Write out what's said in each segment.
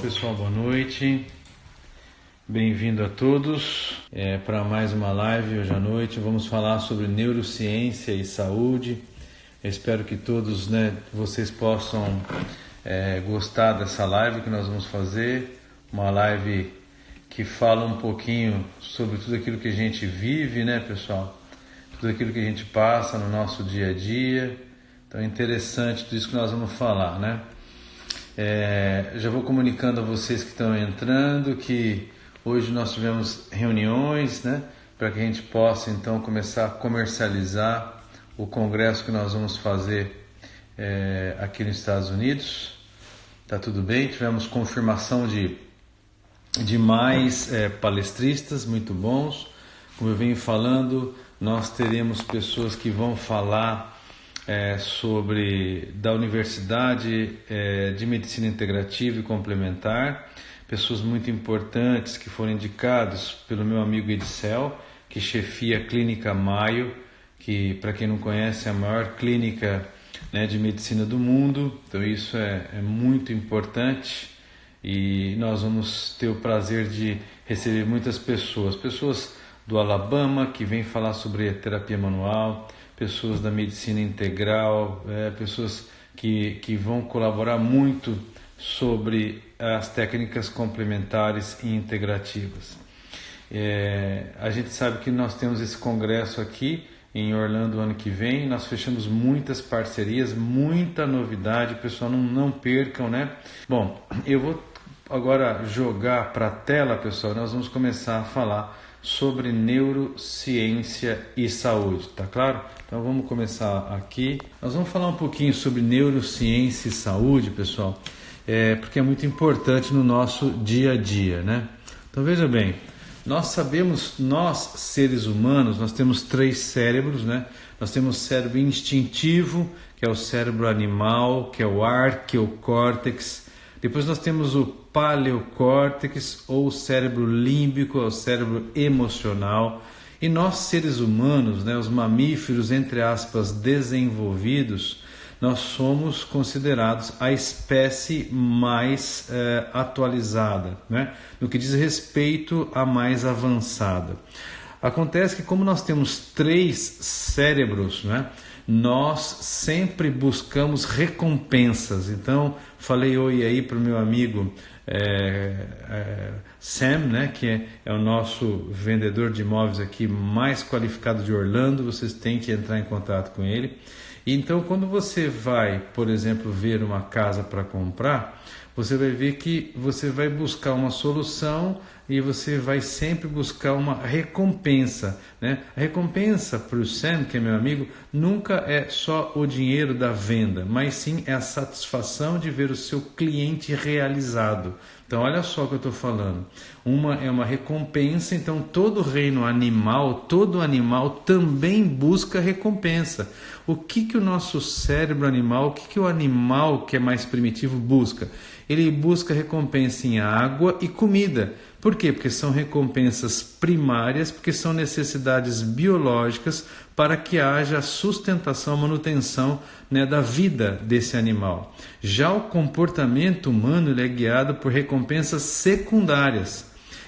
pessoal, boa noite, bem-vindo a todos para mais uma live hoje à noite. Vamos falar sobre neurociência e saúde. Eu espero que todos vocês possam gostar dessa live que nós vamos fazer, uma live que fala um pouquinho sobre tudo aquilo que a gente vive, pessoal, tudo aquilo que a gente passa no nosso dia a dia. Então é interessante tudo isso que nós vamos falar, Já vou comunicando a vocês que estão entrando que hoje nós tivemos reuniões, para que a gente possa então começar a comercializar o congresso que nós vamos fazer aqui nos Estados Unidos. Tá tudo bem? Tivemos confirmação de mais palestristas muito bons. Como eu venho falando, nós teremos pessoas que vão falar sobre da Universidade de Medicina Integrativa e Complementar, pessoas muito importantes que foram indicados pelo meu amigo Edicel, que chefia a Clínica Mayo, que, para quem não conhece, é a maior clínica de medicina do mundo. Então isso é muito importante e nós vamos ter o prazer de receber muitas pessoas do Alabama, que vêm falar sobre terapia manual, pessoas da medicina integral, pessoas que vão colaborar muito sobre as técnicas complementares e integrativas. A gente sabe que nós temos esse congresso aqui em Orlando ano que vem, nós fechamos muitas parcerias, muita novidade, pessoal, não percam, Bom, eu vou agora jogar para a tela, pessoal, nós vamos começar a falar sobre neurociência e saúde, tá claro? Então vamos começar aqui. Nós vamos falar um pouquinho sobre neurociência e saúde, pessoal, porque é muito importante no nosso dia a dia, Então veja bem, nós sabemos, nós seres humanos, nós temos 3 cérebros, Nós temos o cérebro instintivo, que é o cérebro animal, que é o arqueocórtex. Depois nós temos o paleocórtex, ou o cérebro límbico, o cérebro emocional. E nós, seres humanos, os mamíferos, entre aspas, desenvolvidos, nós somos considerados a espécie mais atualizada, no que diz respeito à mais avançada. Acontece que, como nós temos 3 cérebros, nós sempre buscamos recompensas. Então, falei oi aí para o meu amigo Sam, que é o nosso vendedor de imóveis aqui mais qualificado de Orlando. Vocês têm que entrar em contato com ele. Então, quando você vai, por exemplo, ver uma casa para comprar, você vai ver que você vai buscar uma solução e você vai sempre buscar uma recompensa, A recompensa para o Sam, que é meu amigo, nunca é só o dinheiro da venda, mas sim é a satisfação de ver o seu cliente realizado. Então olha só o que eu estou falando. É uma recompensa, então todo reino animal, todo animal também busca recompensa. O que o nosso cérebro animal, o que o animal que é mais primitivo busca? Ele busca recompensa em água e comida. Por quê? Porque são recompensas primárias, porque são necessidades biológicas para que haja sustentação, manutenção da vida desse animal. Já o comportamento humano ele é guiado por recompensas secundárias.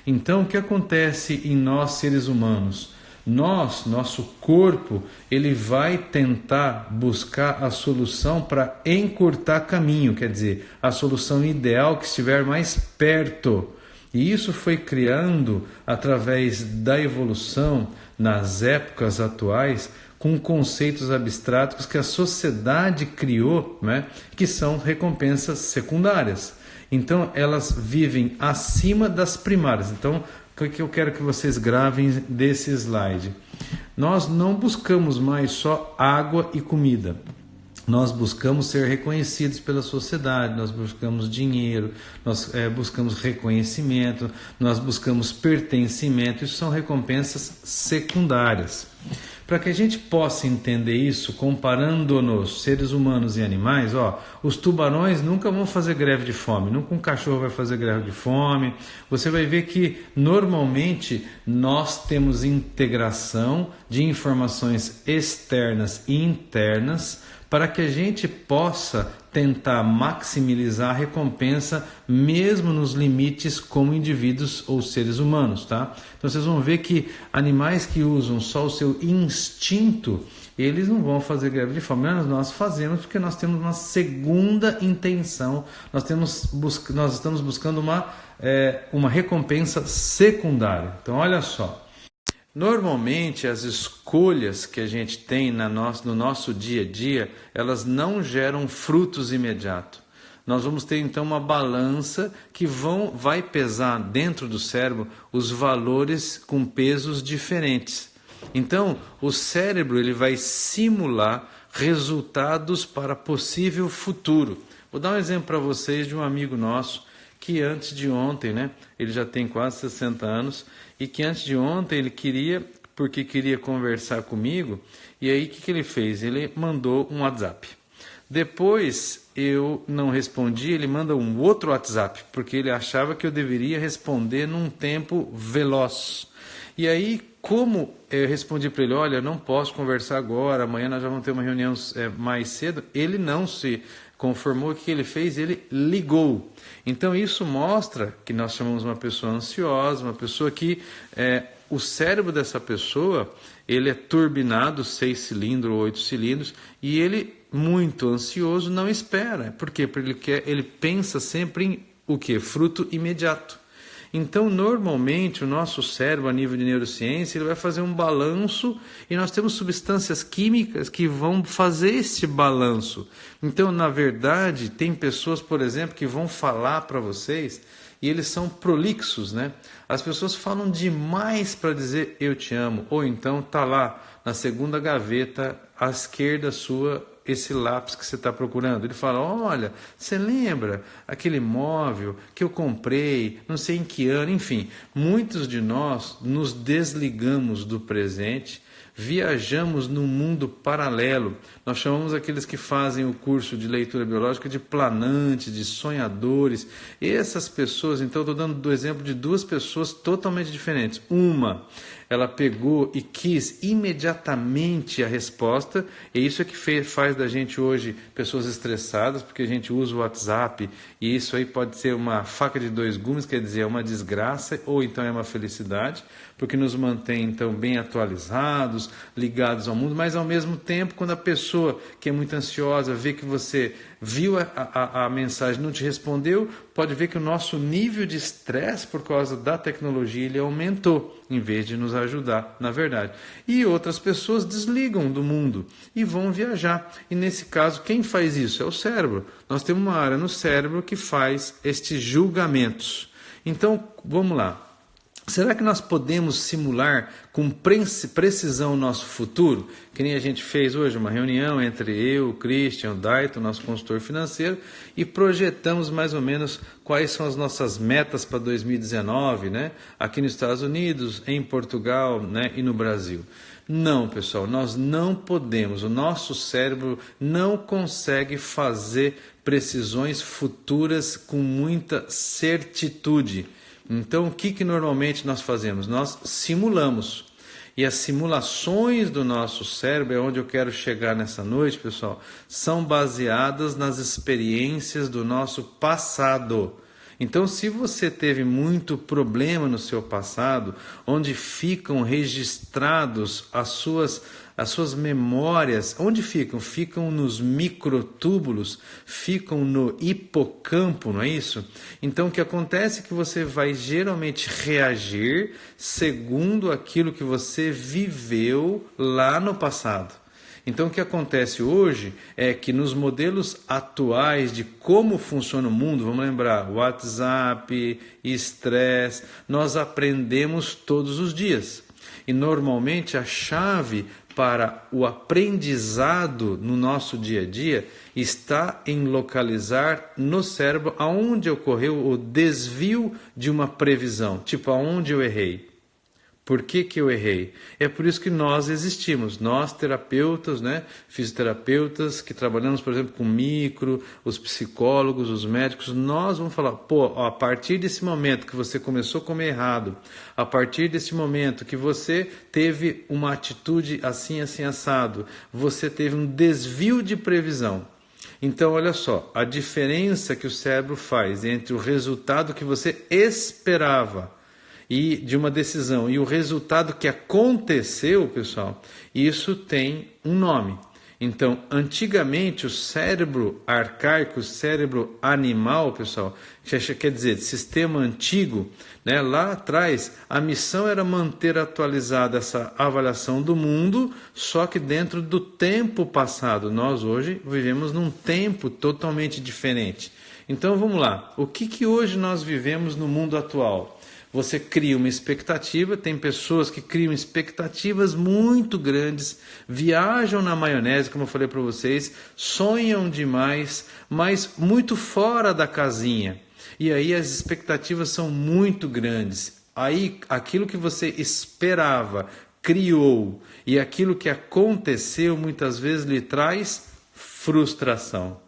Então, o que acontece em nós, seres humanos? Nosso corpo, ele vai tentar buscar a solução para encurtar caminho, quer dizer, a solução ideal que estiver mais perto. E isso foi criando, através da evolução, nas épocas atuais, com conceitos abstratos que a sociedade criou, que são recompensas secundárias. Então, elas vivem acima das primárias. Então, o que eu quero que vocês gravem desse slide? Nós não buscamos mais só água e comida. Nós buscamos ser reconhecidos pela sociedade, nós buscamos dinheiro, nós buscamos reconhecimento, nós buscamos pertencimento. Isso são recompensas secundárias. Para que a gente possa entender isso, comparando-nos seres humanos e animais, os tubarões nunca vão fazer greve de fome, nunca um cachorro vai fazer greve de fome. Você vai ver que normalmente nós temos integração de informações externas e internas para que a gente possa tentar maximizar a recompensa mesmo nos limites como indivíduos ou seres humanos, tá? Então vocês vão ver que animais que usam só o seu instinto, eles não vão fazer greve de fome. Nós fazemos porque nós temos uma segunda intenção, nós estamos buscando uma recompensa secundária. Então olha só, normalmente as escolhas que a gente tem no nosso dia a dia, elas não geram frutos imediatos. Nós vamos ter então uma balança que vai pesar dentro do cérebro os valores com pesos diferentes. Então o cérebro ele vai simular resultados para possível futuro. Vou dar um exemplo para vocês de um amigo nosso que antes de ontem, né, ele já tem quase 60 anos, e que antes de ontem ele porque queria conversar comigo, e aí o que ele fez? Ele mandou um WhatsApp. Depois eu não respondi, ele manda um outro WhatsApp, porque ele achava que eu deveria responder num tempo veloz. E aí, como eu respondi para ele, olha, eu não posso conversar agora, amanhã nós já vamos ter uma reunião mais cedo, ele não se conformou. O que ele fez? Ele ligou. Então isso mostra que nós chamamos uma pessoa ansiosa, uma pessoa que o cérebro dessa pessoa ele é turbinado, 6 cilindros ou 8 cilindros, e ele, muito ansioso, não espera. Por quê? Porque ele pensa sempre em o quê? Fruto imediato. Então, normalmente, o nosso cérebro, a nível de neurociência, ele vai fazer um balanço, e nós temos substâncias químicas que vão fazer esse balanço. Então, na verdade, tem pessoas, por exemplo, que vão falar para vocês, e eles são prolixos, né? As pessoas falam demais para dizer eu te amo, ou então tá lá na segunda gaveta à esquerda sua esse lápis que você está procurando. Ele fala, olha, você lembra aquele móvel que eu comprei, não sei em que ano, enfim. Muitos de nós nos desligamos do presente, viajamos num mundo paralelo. Nós chamamos aqueles que fazem o curso de leitura biológica de planantes, de sonhadores. E essas pessoas, então estou dando o exemplo de duas pessoas totalmente diferentes. Uma, ela pegou e quis imediatamente a resposta, e isso é que faz da gente hoje pessoas estressadas, porque a gente usa o WhatsApp, e isso aí pode ser uma faca de dois gumes, quer dizer, é uma desgraça, ou então é uma felicidade, porque nos mantém então bem atualizados, ligados ao mundo, mas ao mesmo tempo, quando a pessoa que é muito ansiosa vê que você viu a mensagem e não te respondeu, pode ver que o nosso nível de estresse por causa da tecnologia ele aumentou, em vez de nos ajudar, na verdade. E outras pessoas desligam do mundo e vão viajar. E nesse caso, quem faz isso? É o cérebro. Nós temos uma área no cérebro que faz estes julgamentos. Então, vamos lá. Será que nós podemos simular com precisão o nosso futuro? Que nem a gente fez hoje uma reunião entre eu, o Christian, o Daito, nosso consultor financeiro, e projetamos mais ou menos quais são as nossas metas para 2019, né? Aqui nos Estados Unidos, em Portugal, né? E no Brasil. Não, pessoal, nós não podemos, o nosso cérebro não consegue fazer precisões futuras com muita certitude. Então, o que normalmente nós fazemos? Nós simulamos. E as simulações do nosso cérebro, é onde eu quero chegar nessa noite, pessoal, são baseadas nas experiências do nosso passado. Então, se você teve muito problema no seu passado, onde ficam registrados as suas memórias, onde ficam? Ficam nos microtúbulos, ficam no hipocampo, não é isso? Então, o que acontece é que você vai geralmente reagir segundo aquilo que você viveu lá no passado. Então, o que acontece hoje é que nos modelos atuais de como funciona o mundo, vamos lembrar, WhatsApp, estresse, nós aprendemos todos os dias. E normalmente a chave para o aprendizado no nosso dia a dia está em localizar no cérebro aonde ocorreu o desvio de uma previsão, tipo aonde eu errei. Por que que eu errei? É por isso que nós existimos, nós terapeutas, né, fisioterapeutas que trabalhamos, por exemplo, com micro, os psicólogos, os médicos, nós vamos falar, pô, a partir desse momento que você começou a comer errado, a partir desse momento que você teve uma atitude assim, assim, assado, você teve um desvio de previsão. Então, olha só, a diferença que o cérebro faz entre o resultado que você esperava e de uma decisão e o resultado que aconteceu, pessoal, isso tem um nome. Então, antigamente, o cérebro arcaico, o cérebro animal, pessoal, quer dizer, sistema antigo, né, lá atrás, a missão era manter atualizada essa avaliação do mundo, só que dentro do tempo passado. Nós hoje vivemos num tempo totalmente diferente. Então, vamos lá. O que hoje nós vivemos no mundo atual? Você cria uma expectativa, tem pessoas que criam expectativas muito grandes, viajam na maionese, como eu falei para vocês, sonham demais, mas muito fora da casinha. E aí as expectativas são muito grandes. Aí aquilo que você esperava, criou, e aquilo que aconteceu muitas vezes lhe traz frustração.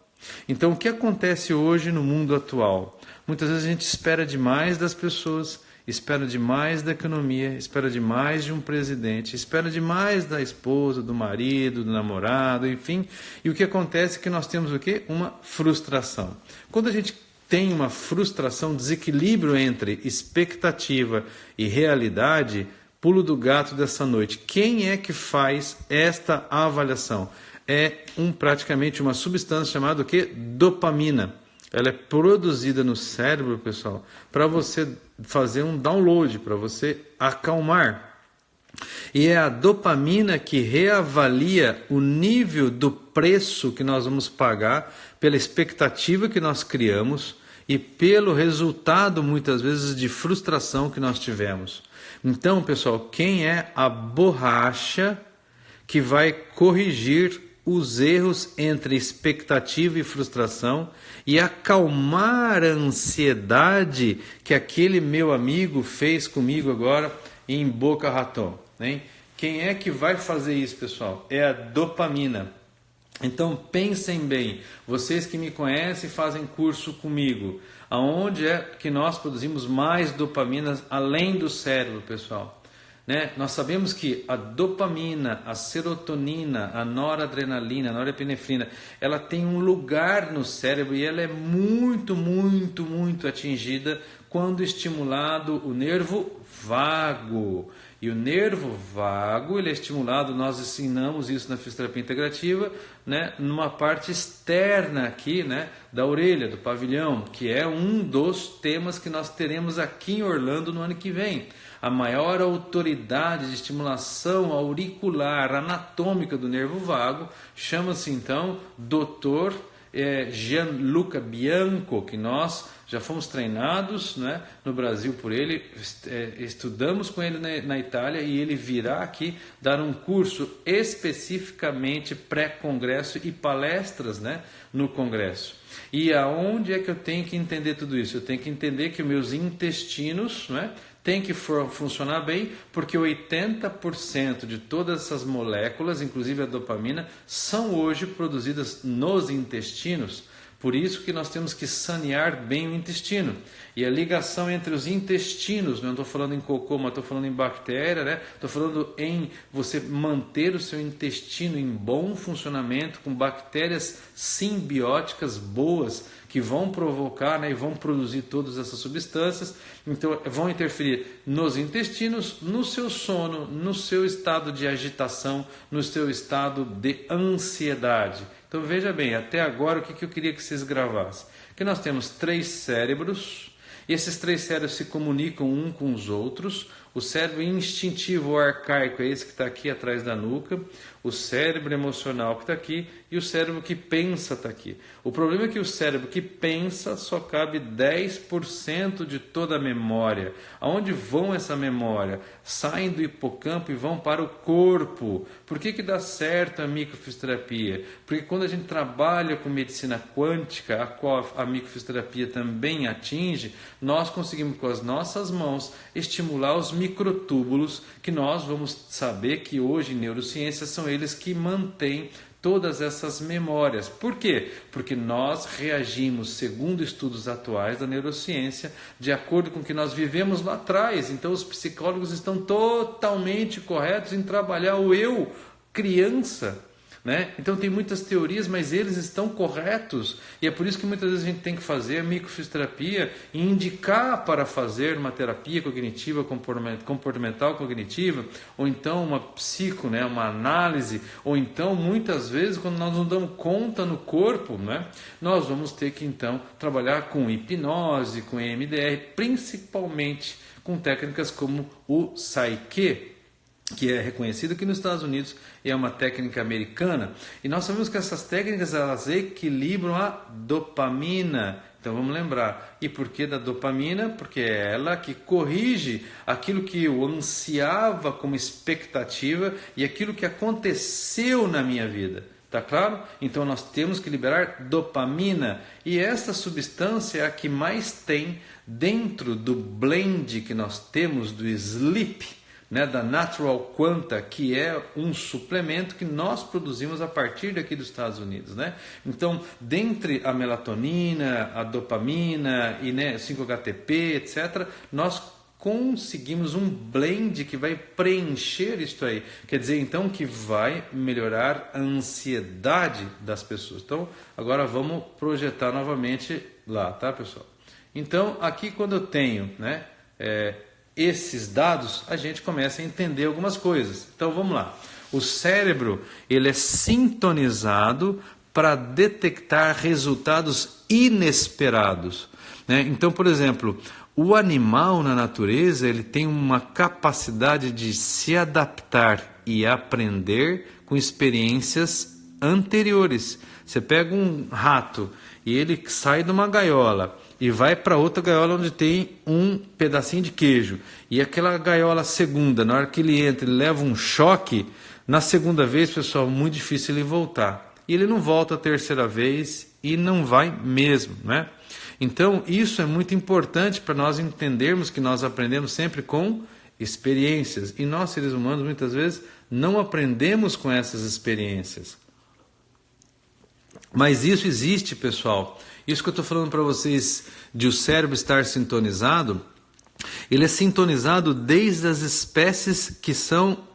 Então o que acontece hoje no mundo atual? Muitas vezes a gente espera demais das pessoas, espera demais da economia, espera demais de um presidente, espera demais da esposa, do marido, do namorado, enfim. E o que acontece é que nós temos o quê? Uma frustração. Quando a gente tem uma frustração, desequilíbrio entre expectativa e realidade, pulo do gato dessa noite. Quem é que faz esta avaliação? É praticamente uma substância chamada o quê? Dopamina. Ela é produzida no cérebro, pessoal, para você fazer um download, para você acalmar. E é a dopamina que reavalia o nível do preço que nós vamos pagar pela expectativa que nós criamos e pelo resultado, muitas vezes, de frustração que nós tivemos. Então, pessoal, quem é a borracha que vai corrigir os erros entre expectativa e frustração e acalmar a ansiedade que aquele meu amigo fez comigo agora em Boca Raton, né? Quem é que vai fazer isso, pessoal? É a dopamina. Então pensem bem, vocês que me conhecem e fazem curso comigo, aonde é que nós produzimos mais dopamina além do cérebro, pessoal? Né? Nós sabemos que a dopamina, a serotonina, a noradrenalina, a norepinefrina, ela tem um lugar no cérebro e ela é muito, muito, muito atingida quando estimulado o nervo vago. E o nervo vago, ele é estimulado, nós ensinamos isso na fisioterapia integrativa, né, numa parte externa aqui, né, da orelha, do pavilhão, que é um dos temas que nós teremos aqui em Orlando no ano que vem. A maior autoridade de estimulação auricular anatômica do nervo vago chama-se então Dr. Gianluca Bianco, que nós já fomos treinados, né, no Brasil por ele, estudamos com ele na Itália e ele virá aqui dar um curso especificamente pré-congresso e palestras, né, no congresso. E aonde é que eu tenho que entender tudo isso? Eu tenho que entender que meus intestinos, né, tem que funcionar bem, porque 80% de todas essas moléculas, inclusive a dopamina, são hoje produzidas nos intestinos. Por isso que nós temos que sanear bem o intestino. E a ligação entre os intestinos, não estou falando em cocô, mas estou falando em bactéria, né? Estou falando em você manter o seu intestino em bom funcionamento, com bactérias simbióticas boas, que vão provocar, né, e vão produzir todas essas substâncias, então vão interferir nos intestinos, no seu sono, no seu estado de agitação, no seu estado de ansiedade. Então veja bem, até agora o que eu queria que vocês gravassem? Que nós temos 3 cérebros, e esses 3 cérebros se comunicam um com os outros. O cérebro instintivo ou arcaico é esse que está aqui atrás da nuca, o cérebro emocional que está aqui e o cérebro que pensa está aqui. O problema é que o cérebro que pensa só cabe 10% de toda a memória. Aonde vão essa memória? Saem do hipocampo e vão para o corpo. Por que dá certo a microfisioterapia? Porque quando a gente trabalha com medicina quântica, a qual a microfisioterapia também atinge, nós conseguimos com as nossas mãos estimular os microtúbulos, que nós vamos saber que hoje em neurociência são eles que mantêm todas essas memórias. Por quê? Porque nós reagimos, segundo estudos atuais da neurociência, de acordo com o que nós vivemos lá atrás. Então os psicólogos estão totalmente corretos em trabalhar o eu criança, né? Então tem muitas teorias, mas eles estão corretos, e é por isso que muitas vezes a gente tem que fazer a microfisioterapia e indicar para fazer uma terapia cognitiva, comportamental cognitiva, ou então uma uma análise, ou então muitas vezes quando nós não damos conta no corpo, né, nós vamos ter que então trabalhar com hipnose, com EMDR, principalmente com técnicas como o Psyche, que é reconhecido aqui nos Estados Unidos e é uma técnica americana. E nós sabemos que essas técnicas, elas equilibram a dopamina. Então vamos lembrar. E por que da dopamina? Porque é ela que corrige aquilo que eu ansiava como expectativa e aquilo que aconteceu na minha vida. Tá claro? Então nós temos que liberar dopamina. E essa substância é a que mais tem dentro do blend que nós temos do sleep, né, da Natural Quanta, que é um suplemento que nós produzimos a partir daqui dos Estados Unidos, né? Então, dentre a melatonina, a dopamina e 5-HTP, etc., nós conseguimos um blend que vai preencher isso aí. Quer dizer, então, que vai melhorar a ansiedade das pessoas. Então, agora vamos projetar novamente lá, tá, pessoal? Então, aqui quando eu tenho, né, esses dados, a gente começa a entender algumas coisas. Então vamos lá. O cérebro, ele é sintonizado para detectar resultados inesperados, né? Então, por exemplo, o animal na natureza, ele tem uma capacidade de se adaptar e aprender com experiências anteriores. Você pega um rato e ele sai de uma gaiola e vai para outra gaiola onde tem um pedacinho de queijo. E aquela gaiola segunda, na hora que ele entra, ele leva um choque. Na segunda vez, pessoal, muito difícil ele voltar. E ele não volta a terceira vez e não vai mesmo, né? Então, isso é muito importante para nós entendermos que nós aprendemos sempre com experiências. E nós, seres humanos, muitas vezes, não aprendemos com essas experiências. Mas isso existe, pessoal. Isso que eu estou falando para vocês de o cérebro estar sintonizado, ele é sintonizado desde as espécies que são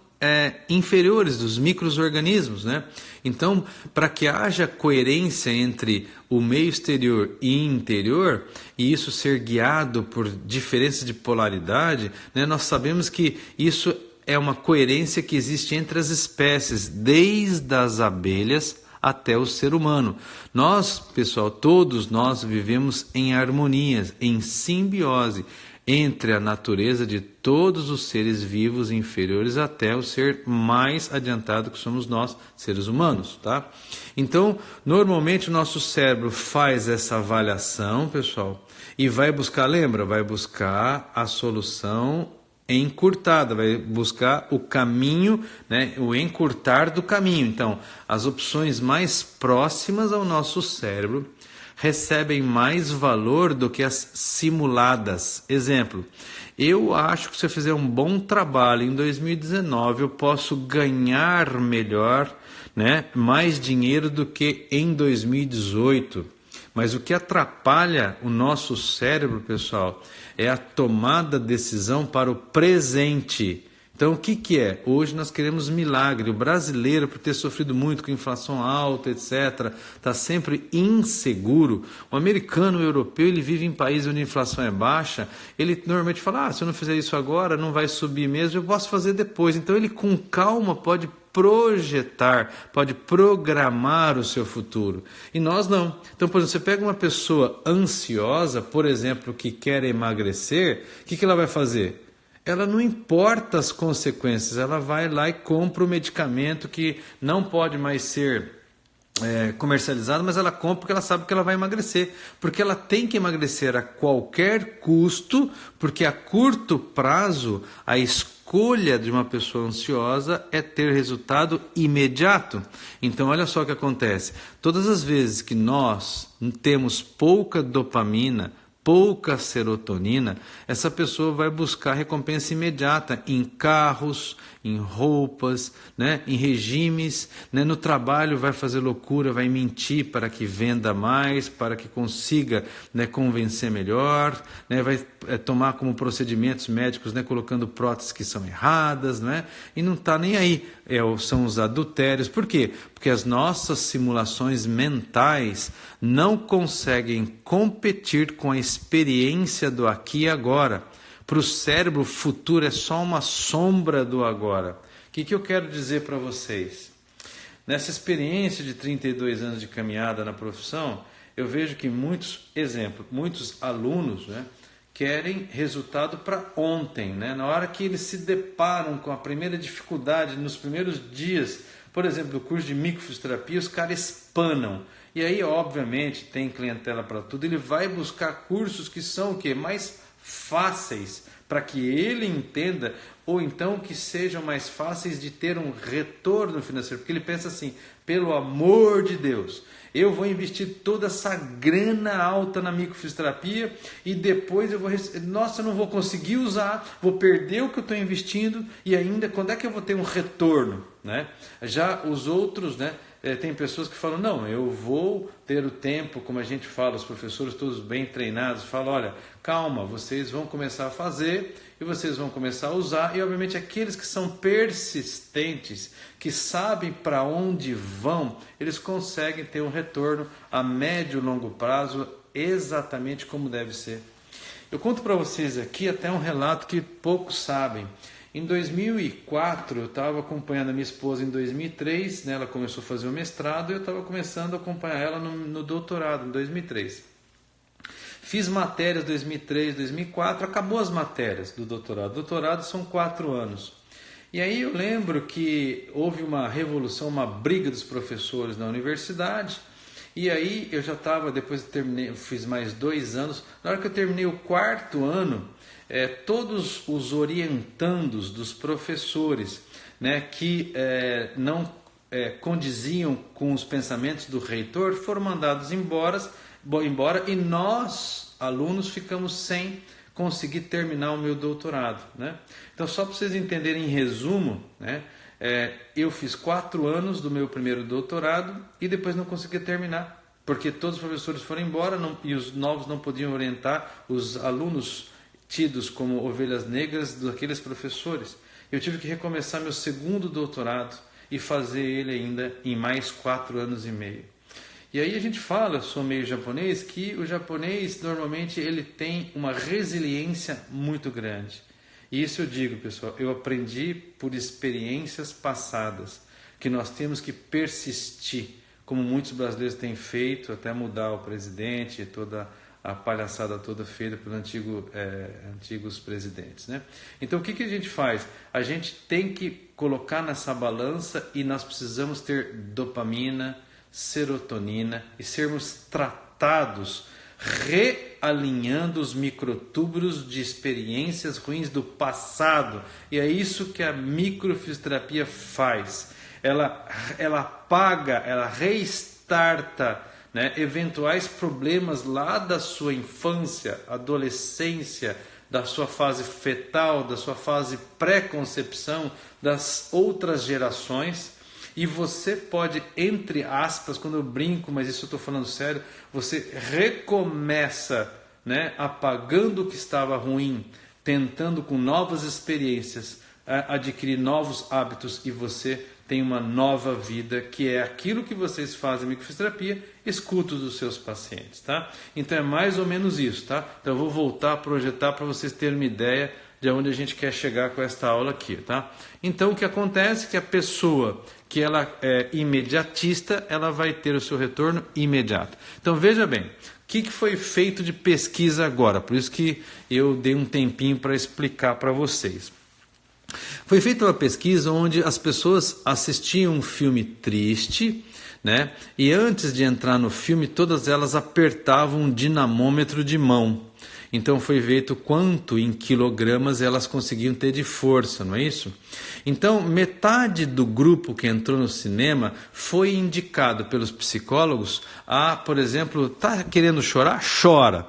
inferiores, dos micro-organismos, né? Então, para que haja coerência entre o meio exterior e interior, e isso ser guiado por diferenças de polaridade, né, nós sabemos que isso é uma coerência que existe entre as espécies, desde as abelhas até o ser humano. Nós, pessoal, todos nós vivemos em harmonia, em simbiose entre a natureza de todos os seres vivos inferiores até o ser mais adiantado que somos nós, seres humanos, tá? Então, normalmente o nosso cérebro faz essa avaliação, pessoal, e vai buscar, lembra? Vai buscar a solução encurtada, vai buscar o caminho, né, o encurtar do caminho. Então, as opções mais próximas ao nosso cérebro recebem mais valor do que as simuladas. Exemplo, eu acho que se eu fizer um bom trabalho em 2019, eu posso ganhar melhor, né, mais dinheiro do que em 2018. Mas o que atrapalha o nosso cérebro, pessoal, é a tomada de decisão para o presente. Então, o que é? Hoje nós queremos milagre. O brasileiro, por ter sofrido muito com inflação alta, etc., está sempre inseguro. O americano, o europeu, ele vive em países onde a inflação é baixa. Ele normalmente fala, se eu não fizer isso agora, não vai subir mesmo, eu posso fazer depois. Então, ele com calma pode projetar, pode programar o seu futuro. E nós não. Então, por exemplo, você pega uma pessoa ansiosa, por exemplo, que quer emagrecer, o que ela vai fazer? Ela não importa as consequências, ela vai lá e compra o medicamento que não pode mais ser comercializado, mas ela compra porque ela sabe que ela vai emagrecer. Porque ela tem que emagrecer a qualquer custo, porque a curto prazo a escolha de uma pessoa ansiosa é ter resultado imediato. Então olha só o que acontece. Todas as vezes que nós temos pouca dopamina, pouca serotonina, essa pessoa vai buscar recompensa imediata em carros, em roupas, né, em regimes, né, no trabalho vai fazer loucura, vai mentir para que venda mais, para que consiga, né, convencer melhor, né, vai tomar como procedimentos médicos, né, colocando próteses que são erradas, né, e não está nem aí. São os adultérios. Por quê? Porque as nossas simulações mentais não conseguem competir com a experiência do aqui e agora. Para o cérebro, o futuro é só uma sombra do agora. O que eu quero dizer para vocês? Nessa experiência de 32 anos de caminhada na profissão, eu vejo que muitos alunos, né, querem resultado para ontem, né? Na hora que eles se deparam com a primeira dificuldade, nos primeiros dias, por exemplo, do curso de microfisioterapia, os caras espanam. E aí, obviamente, tem clientela para tudo, ele vai buscar cursos que são o quê? Mais fáceis, para que ele entenda, ou então que sejam mais fáceis de ter um retorno financeiro, porque ele pensa assim, pelo amor de Deus, eu vou investir toda essa grana alta na microfisioterapia e depois eu não vou conseguir usar, vou perder o que eu estou investindo e ainda, quando é que eu vou ter um retorno? Né? Já os outros, né? Tem pessoas que falam, não, eu vou ter o tempo, como a gente fala, os professores todos bem treinados, falam, olha, calma, vocês vão começar a fazer e vocês vão começar a usar, e obviamente aqueles que são persistentes, que sabem para onde vão, eles conseguem ter um retorno a médio e longo prazo exatamente como deve ser. Eu conto para vocês aqui até um relato que poucos sabem. Em 2004, eu estava acompanhando a minha esposa em 2003, né, ela começou a fazer o mestrado e eu estava começando a acompanhar ela no doutorado em 2003. Fiz matérias 2003, 2004, acabou as matérias do doutorado. Doutorado são 4 anos. E aí eu lembro que houve uma revolução, uma briga dos professores na universidade. E aí eu já estava, depois eu terminei, eu fiz mais 2 anos. Na hora que eu terminei o 4º ano, todos os orientandos dos professores, né, que não condiziam com os pensamentos do reitor foram mandados embora e nós, alunos, ficamos sem conseguir terminar o meu doutorado. Né? Então, só para vocês entenderem em resumo, né, eu fiz 4 anos do meu primeiro doutorado e depois não consegui terminar, porque todos os professores foram embora e os novos não podiam orientar os alunos tidos como ovelhas negras daqueles professores. Eu tive que recomeçar meu 2º doutorado e fazer ele ainda em mais 4 anos e meio. E aí a gente fala, eu sou meio japonês, que o japonês normalmente ele tem uma resiliência muito grande. E isso eu digo, pessoal, eu aprendi por experiências passadas, que nós temos que persistir, como muitos brasileiros têm feito, até mudar o presidente e toda a palhaçada toda feita pelos antigos presidentes. Né? Então o que a gente faz? A gente tem que colocar nessa balança e nós precisamos ter dopamina, serotonina e sermos tratados realinhando os microtúbulos de experiências ruins do passado. E é isso que a microfisioterapia faz. Ela apaga, ela restarta, né, eventuais problemas lá da sua infância, adolescência, da sua fase fetal, da sua fase pré-concepção, das outras gerações. E você pode, entre aspas, quando eu brinco, mas isso eu estou falando sério, você recomeça, né, apagando o que estava ruim, tentando com novas experiências, adquirir novos hábitos e você tem uma nova vida, que é aquilo que vocês fazem em microfisioterapia, escuto dos seus pacientes, tá? Então é mais ou menos isso, tá? Então eu vou voltar a projetar para vocês terem uma ideia de onde a gente quer chegar com esta aula aqui, tá? Então o que acontece é que a pessoa que ela é imediatista, ela vai ter o seu retorno imediato. Então veja bem, o que foi feito de pesquisa agora? Por isso que eu dei um tempinho para explicar para vocês. Foi feita uma pesquisa onde as pessoas assistiam um filme triste, né? E antes de entrar no filme, todas elas apertavam um dinamômetro de mão. Então foi feito quanto em quilogramas elas conseguiam ter de força, não é isso? Então metade do grupo que entrou no cinema foi indicado pelos psicólogos a, por exemplo, tá querendo chorar? Chora.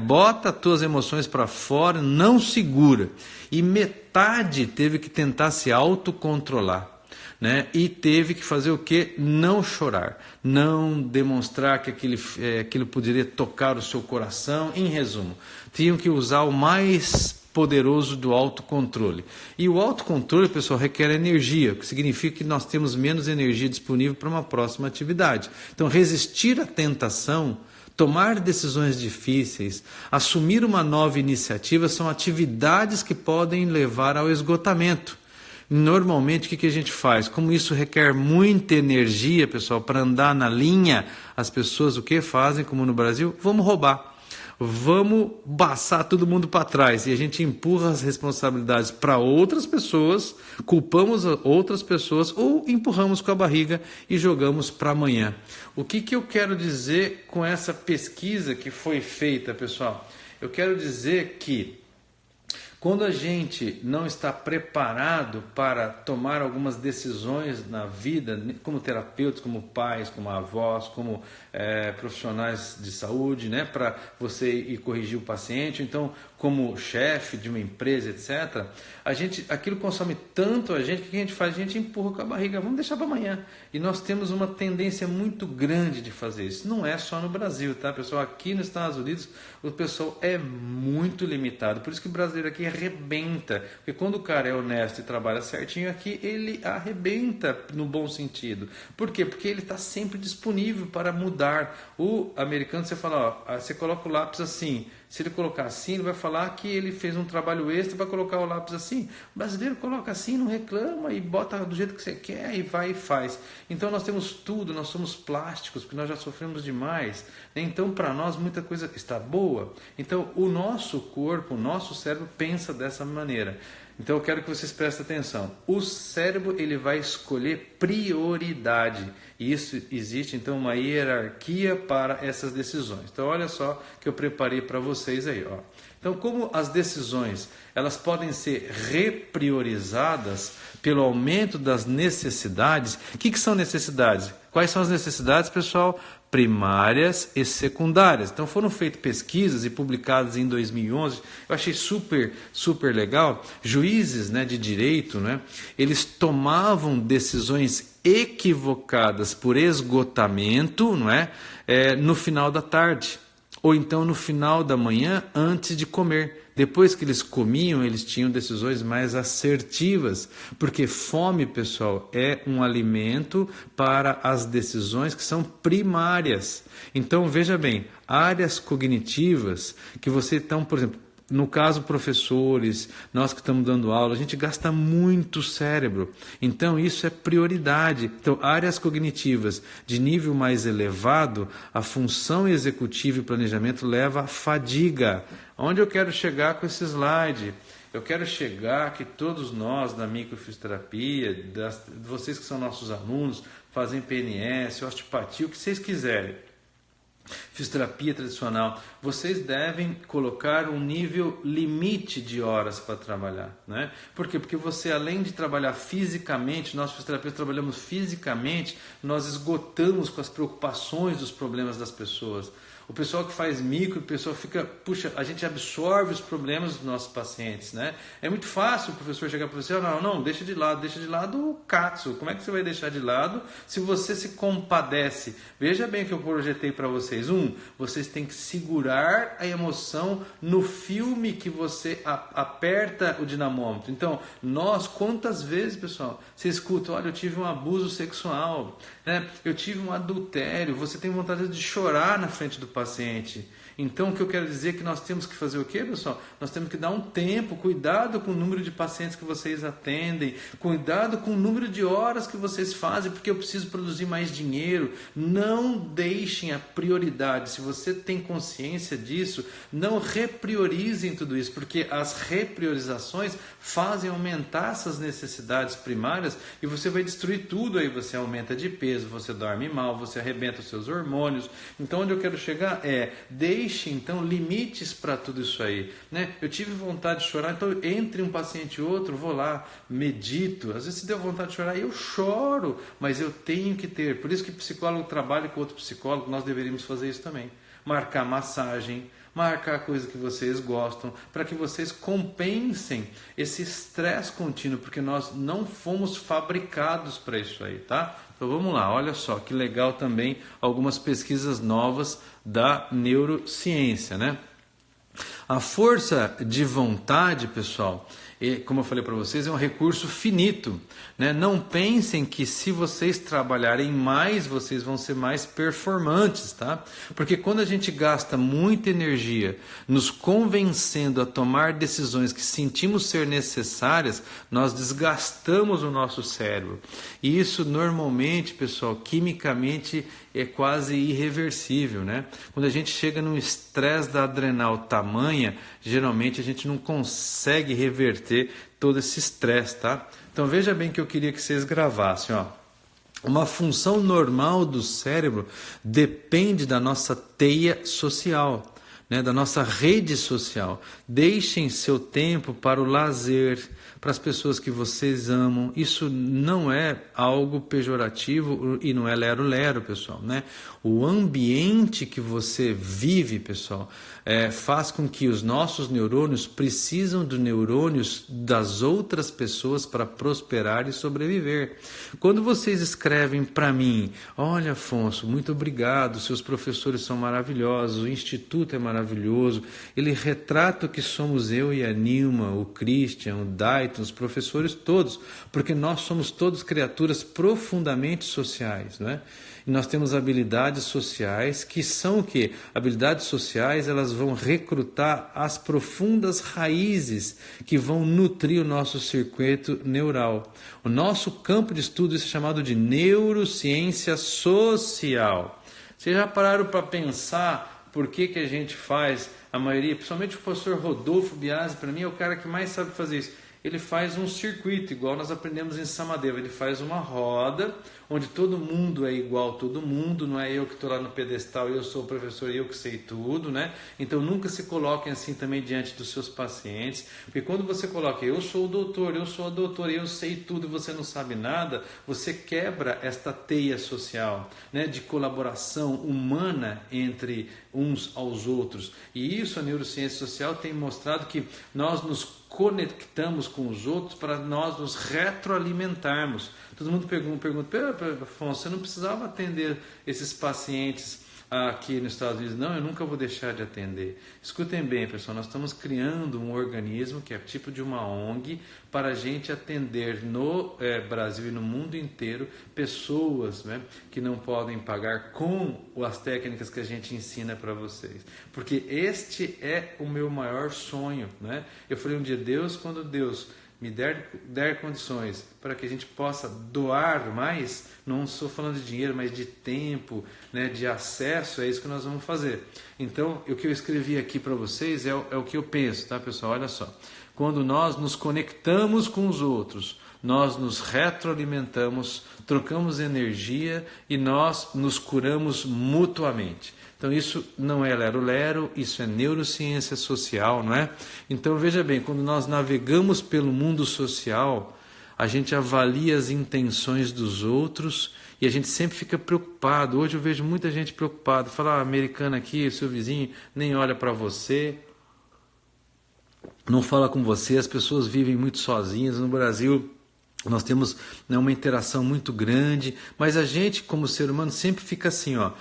Bota as tuas emoções para fora, não segura. E metade teve que tentar se autocontrolar. E teve que fazer o quê? Não chorar, não demonstrar que aquilo poderia tocar o seu coração. Em resumo, tinham que usar o mais poderoso do autocontrole. E o autocontrole, pessoal, requer energia, o que significa que nós temos menos energia disponível para uma próxima atividade. Então, resistir à tentação, tomar decisões difíceis, assumir uma nova iniciativa são atividades que podem levar ao esgotamento. Normalmente, o que a gente faz? Como isso requer muita energia, pessoal, para andar na linha, as pessoas o que fazem, como no Brasil? Vamos roubar. Vamos passar todo mundo para trás. E a gente empurra as responsabilidades para outras pessoas, culpamos outras pessoas ou empurramos com a barriga e jogamos para amanhã. O que eu quero dizer com essa pesquisa que foi feita, pessoal? Eu quero dizer que quando a gente não está preparado para tomar algumas decisões na vida, como terapeutas, como pais, como avós, como profissionais de saúde, para você ir corrigir o paciente, então como chefe de uma empresa, etc., aquilo consome tanto a gente, que a gente faz? A gente empurra com a barriga, vamos deixar para amanhã. E nós temos uma tendência muito grande de fazer isso. Não é só no Brasil, tá, pessoal? Aqui nos Estados Unidos, o pessoal é muito limitado. Por isso que o brasileiro aqui arrebenta. Porque quando o cara é honesto e trabalha certinho aqui, ele arrebenta no bom sentido. Por quê? Porque ele está sempre disponível para mudar. O americano, você fala, você coloca o lápis assim. Se ele colocar assim, ele vai falar que ele fez um trabalho extra para colocar o lápis assim. O brasileiro coloca assim, não reclama e bota do jeito que você quer e vai e faz. Então nós temos tudo, nós somos plásticos, porque nós já sofremos demais. Então para nós muita coisa está boa. Então o nosso corpo, o nosso cérebro pensa dessa maneira. Então eu quero que vocês prestem atenção. O cérebro ele vai escolher prioridade. E isso existe então uma hierarquia para essas decisões. Então olha só que eu preparei para vocês aí. Então como as decisões elas podem ser repriorizadas pelo aumento das necessidades. O que são necessidades? Quais são as necessidades, pessoal? Primárias e secundárias. Então foram feitas pesquisas e publicadas em 2011. Eu achei super legal. Juízes de direito, eles tomavam decisões equivocadas por esgotamento, no final da tarde. Ou então no final da manhã antes de comer. Depois que eles comiam, eles tinham decisões mais assertivas, porque fome, pessoal, é um alimento para as decisões que são primárias. Então, veja bem, áreas cognitivas que você estão, por exemplo, no caso professores, nós que estamos dando aula, a gente gasta muito cérebro, então isso é prioridade. Então áreas cognitivas de nível mais elevado, a função executiva e planejamento leva à fadiga. Onde eu quero chegar com esse slide? Eu quero chegar que todos nós da microfisioterapia, vocês que são nossos alunos, fazem PNS, osteopatia, o que vocês quiserem, fisioterapia tradicional, vocês devem colocar um nível limite de horas para trabalhar, Por quê? Porque você, além de trabalhar fisicamente, nós fisioterapeutas trabalhamos fisicamente, nós esgotamos com as preocupações dos problemas das pessoas. O pessoal que faz micro, o pessoal fica, a gente absorve os problemas dos nossos pacientes, É muito fácil o professor chegar para você, não, deixa de lado o katsu. Como é que você vai deixar de lado se você se compadece? Veja bem o que eu projetei para vocês. Vocês têm que segurar a emoção no filme que você aperta o dinamômetro. Então, quantas vezes, pessoal, você escuta, olha, eu tive um abuso sexual, eu tive um adultério, você tem vontade de chorar na frente do paciente. Então, o que eu quero dizer é que nós temos que fazer o quê, pessoal? Nós temos que dar um tempo, cuidado com o número de pacientes que vocês atendem, cuidado com o número de horas que vocês fazem, porque eu preciso produzir mais dinheiro. Não deixem a prioridade. Se você tem consciência disso, não repriorizem tudo isso, porque as repriorizações fazem aumentar essas necessidades primárias e você vai destruir tudo. Aí você aumenta de peso, você dorme mal, você arrebenta os seus hormônios. Então, onde eu quero chegar é, deixe deixe então limites para tudo isso aí, né? Eu tive vontade de chorar, então entre um paciente e outro, vou lá, medito. Às vezes se deu vontade de chorar, eu choro, mas eu tenho que ter. Por isso que psicólogo trabalha com outro psicólogo, nós deveríamos fazer isso também. Marcar massagem, marcar coisa que vocês gostam, para que vocês compensem esse estresse contínuo, porque nós não fomos fabricados para isso aí, tá? Então vamos lá, olha só que legal também algumas pesquisas novas da neurociência, né? A força de vontade, pessoal, como eu falei para vocês, é um recurso finito, né? Não pensem que se vocês trabalharem mais, vocês vão ser mais performantes, tá? Porque quando a gente gasta muita energia nos convencendo a tomar decisões que sentimos ser necessárias, nós desgastamos o nosso cérebro. E isso normalmente, pessoal, quimicamente é quase irreversível, né? Quando a gente chega num estresse da adrenal tamanha, geralmente a gente não consegue reverter todo esse estresse, tá? Então veja bem que eu queria que vocês gravassem, ó. Uma função normal do cérebro depende da nossa teia social, né? Da nossa rede social. Deixem seu tempo para o lazer, para as pessoas que vocês amam. Isso não é algo pejorativo e não é lero-lero, pessoal, né? O ambiente que você vive, pessoal, faz com que os nossos neurônios precisam dos neurônios das outras pessoas para prosperar e sobreviver. Quando vocês escrevem para mim, olha, Afonso, muito obrigado, seus professores são maravilhosos, o instituto é maravilhoso, ele retrata o que somos eu e a Nilma, o Christian, o Dayton, os professores todos, porque nós somos todos criaturas profundamente sociais, né? E nós temos habilidades sociais que são o quê? Habilidades sociais, elas vão recrutar as profundas raízes que vão nutrir o nosso circuito neural. O nosso campo de estudo é chamado de neurociência social. Vocês já pararam para pensar por que a gente faz, a maioria, principalmente o professor Rodolfo Biasi, para mim é o cara que mais sabe fazer isso. Ele faz um circuito, igual nós aprendemos em Samadeva. Ele faz uma roda, onde todo mundo é igual a todo mundo, não é eu que estou lá no pedestal, eu sou o professor e eu que sei tudo, né? Então nunca se coloquem assim também diante dos seus pacientes, porque quando você coloca eu sou o doutor, eu sou a doutora, eu sei tudo e você não sabe nada, você quebra esta teia social, né? De colaboração humana entre uns aos outros. E isso a neurociência social tem mostrado que nós nos conectamos com os outros para nós nos retroalimentarmos. Todo mundo pergunta, Afonso, você não precisava atender esses pacientes aqui nos Estados Unidos? Não, eu nunca vou deixar de atender. Escutem bem, pessoal, nós estamos criando um organismo que é tipo de uma ONG para a gente atender no Brasil e no mundo inteiro pessoas, né, que não podem pagar com as técnicas que a gente ensina para vocês. Porque este é o meu maior sonho, né? Eu falei um dia, Deus, quando Deus me der condições para que a gente possa doar mais, não estou falando de dinheiro, mas de tempo, né, de acesso, é isso que nós vamos fazer. Então, o que eu escrevi aqui para vocês é o que eu penso, tá, pessoal? Olha só. Quando nós nos conectamos com os outros, nós nos retroalimentamos, trocamos energia e nós nos curamos mutuamente. Então isso não é lero-lero, isso é neurociência social, não é? Então veja bem, quando nós navegamos pelo mundo social, a gente avalia as intenções dos outros e a gente sempre fica preocupado. Hoje eu vejo muita gente preocupada, fala, americano aqui, seu vizinho nem olha para você, não fala com você, as pessoas vivem muito sozinhas. No Brasil nós temos, né, uma interação muito grande, mas a gente, como ser humano, sempre fica assim, ó.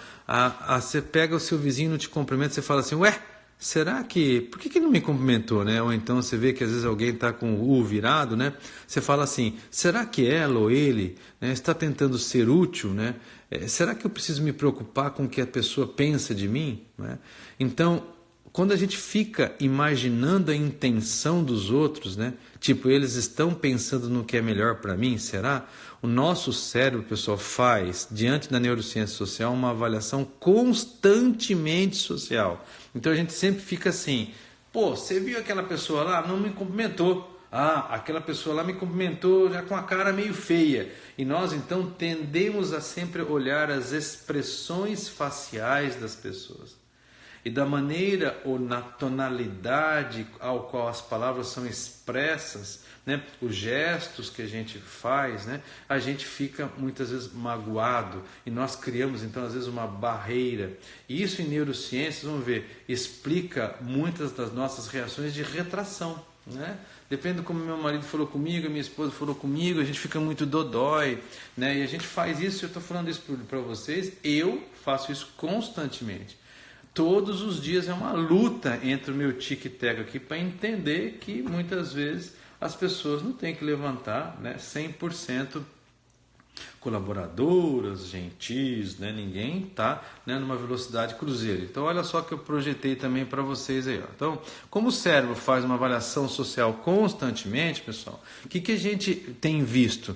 Você pega o seu vizinho, não te cumprimenta, você fala assim, ué, será que... Por que ele não me cumprimentou, né? Ou então você vê que às vezes alguém está com o U virado, né? Você fala assim, será que ela ou ele, né, está tentando ser útil, né? Será que eu preciso me preocupar com o que a pessoa pensa de mim, né? Então, quando a gente fica imaginando a intenção dos outros, né? Tipo, eles estão pensando no que é melhor para mim, será? O nosso cérebro, pessoal, faz, diante da neurociência social, uma avaliação constantemente social. Então a gente sempre fica assim, pô, você viu aquela pessoa lá? Não me cumprimentou. Ah, aquela pessoa lá me cumprimentou já com a cara meio feia. E nós então tendemos a sempre olhar as expressões faciais das pessoas. e da maneira ou na tonalidade ao qual as palavras são expressas, né, os gestos que a gente faz, né, a gente fica muitas vezes magoado e nós criamos então às vezes uma barreira. E isso em neurociências, vamos ver, explica muitas das nossas reações de retração, né? Depende de como meu marido falou comigo, minha esposa falou comigo, a gente fica muito dodói, né? E a gente faz isso, eu estou falando isso para vocês, eu faço isso constantemente. Todos os dias é uma luta entre o meu tic-tac aqui para entender que muitas vezes as pessoas não têm que levantar, né, 100% colaboradoras, gentis, né? Ninguém está, né, numa velocidade cruzeiro. Então olha só que eu projetei também para vocês aí, ó. Então, como o cérebro faz uma avaliação social constantemente, pessoal, o que a gente tem visto?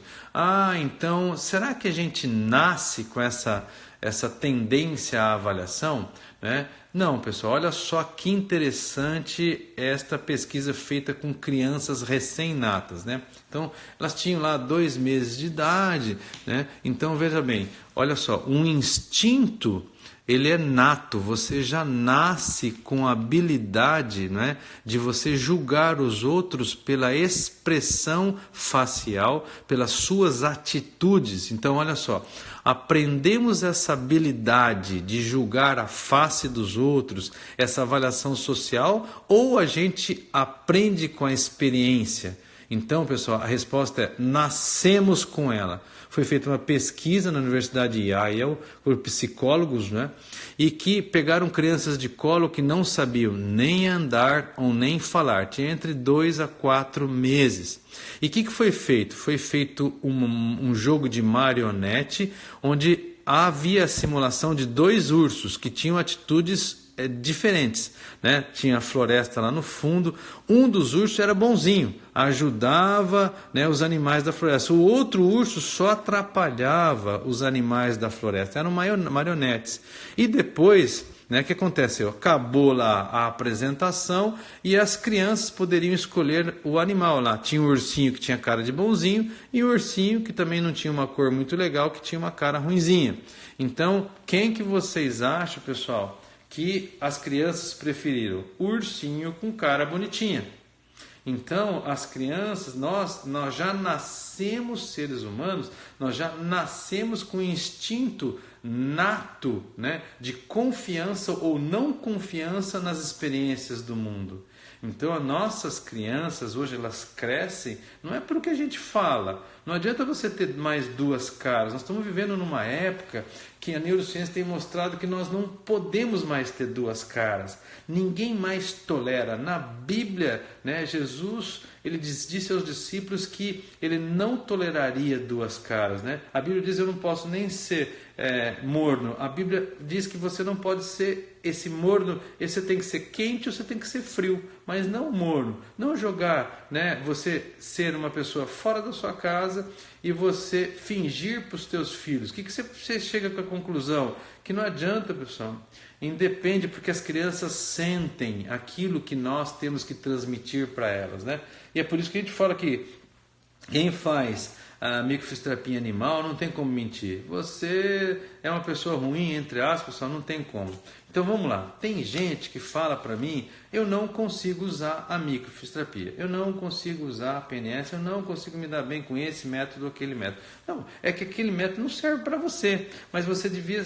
Então, será que a gente nasce com essa tendência à avaliação, né? Não, pessoal, olha só que interessante esta pesquisa feita com crianças recém-natas, né? Então, elas tinham lá 2 meses de idade, né? Então, veja bem, olha só, um instinto, ele é nato, você já nasce com a habilidade, né, de você julgar os outros pela expressão facial, pelas suas atitudes. Então, olha só, aprendemos essa habilidade de julgar a face dos outros, essa avaliação social, ou a gente aprende com a experiência? Então, pessoal, a resposta é: nascemos com ela. Foi feita uma pesquisa na Universidade de Yale por psicólogos, né? E que pegaram crianças de colo que não sabiam nem andar ou nem falar. Tinha entre 2 a 4 meses. E o que foi feito? Foi feito um jogo de marionete, onde havia a simulação de 2 ursos que tinham atitudes diferentes, né? Tinha a floresta lá no fundo. Um dos ursos era bonzinho, ajudava, né, os animais da floresta. O outro urso só atrapalhava os animais da floresta. Eram marionetes. E depois, né, o que aconteceu? Acabou lá a apresentação e as crianças poderiam escolher o animal lá. Tinha um ursinho que tinha cara de bonzinho e um ursinho que também não tinha uma cor muito legal, que tinha uma cara ruinzinha. Então, quem que vocês acham, pessoal, que as crianças preferiram? O ursinho com cara bonitinha. Então, as crianças, nós já nascemos seres humanos, nós já nascemos com instinto nato, né, de confiança ou não confiança nas experiências do mundo. Então, as nossas crianças, hoje elas crescem, não é pelo que a gente fala. Não adianta você ter mais 2 caras. Nós estamos vivendo numa época que a neurociência tem mostrado que nós não podemos mais ter 2 caras. Ninguém mais tolera. Na Bíblia, né, Jesus, ele disse aos discípulos que ele não toleraria 2 caras, né? A Bíblia diz: eu não posso nem ser morno. A Bíblia diz que você não pode ser esse morno, você tem que ser quente ou você tem que ser frio, mas não morno. Não jogar, né, você ser uma pessoa fora da sua casa e você fingir para os teus filhos. O que você chega com a conclusão? Que não adianta, pessoal. Independe, porque as crianças sentem aquilo que nós temos que transmitir para elas, né? E é por isso que a gente fala que quem faz a microfisioterapia animal não tem como mentir. Você é uma pessoa ruim, entre aspas, só não tem como. Então vamos lá. Tem gente que fala para mim: eu não consigo usar a microfisioterapia, eu não consigo usar a PNS, eu não consigo me dar bem com esse método ou aquele método. Não, é que aquele método não serve para você, mas você devia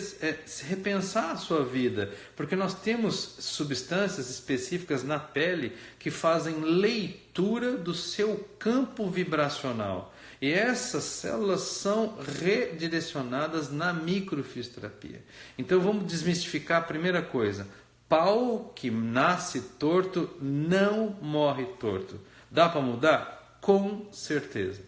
repensar a sua vida, porque nós temos substâncias específicas na pele que fazem leitura do seu campo vibracional. E essas células são redirecionadas na microfisioterapia. Então vamos desmistificar a primeira coisa: pau que nasce torto não morre torto. Dá para mudar? Com certeza.